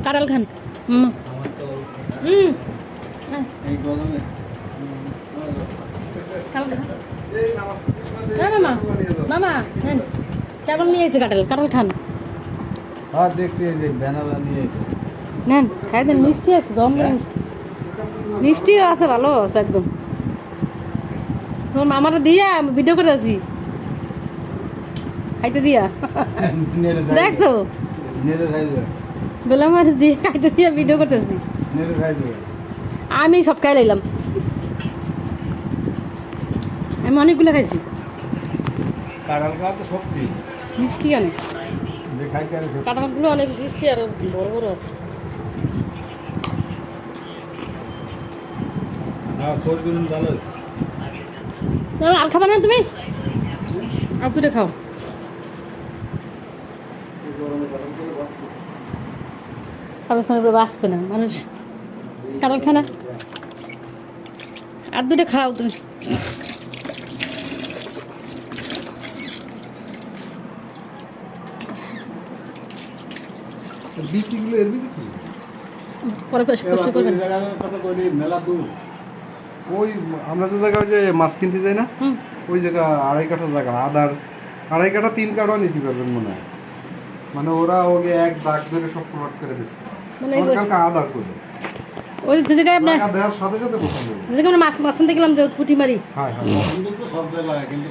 কাঁঠাল খান। এই গরমে মামা মামা নেন, কেমন নিয়ে এসে কাঁঠাল? কাঁঠাল খান, হ্যাঁ দেখছি এই যে ব্যানালা নিয়ে নেন খাই দেন। মিষ্টি আছে, জম মিষ্টি, মিষ্টিও আছে, ভালো আছে একদম। তোমার মামারা দিয়া ভিডিও করে আছি, খাইতে দিয়া দেখছো, নেড়ে খাইবে বেলা মাছ দিয়ে খাইতে দিয়া ভিডিও করতেছি। নেড়ে খাইবে আমি সব খাই লাইলাম, আমি অনেকগুলো খাইছি। কাঁঠাল খাওয়া তো শক্তি মিষ্টি অনেক, যে খাইতে আর শক্তি। কাঁঠালগুলো অনেক মিষ্টি, আরো বড় বড় আছে। হ্যাঁ খোঁজগুলো ভালো। আর খাবা না তুমি? আর তুলে খাও। এই গরমে কাঁঠাল খেলে বাঁচবে। কাঁঠাল খানে বাঁচবে না মানুষ, কাঁঠাল খানা আর দুটো খাও তুমি। বিচিগুলো এর ভিতরে পরে পরিষ্কার করবেন। কথা কইলি মেলা দূর ওই আমরা তো জায়গায় যে মাছ কিনতে যাই না, হুম, ওই জায়গা 2.5 কাঠা জায়গা আদার 2.5 কাঠা 3 কাঠাও নিতে পারবেন মনে হয়। মানে ওরা ওকে এক দাগ ধরে সব প্লট করে বেচতে, মানে আমার কালকে আদার করে ওই যে জায়গায় আপনার, টাকা দেওয়ার সাথে সাথে পছন্দ হবে। যে জায়গায় আমরা মাছ মাছ আনতে গেলাম যে পুঁটি মারি, হ্যাঁ হ্যাঁ সব জায়গায় কিন্তু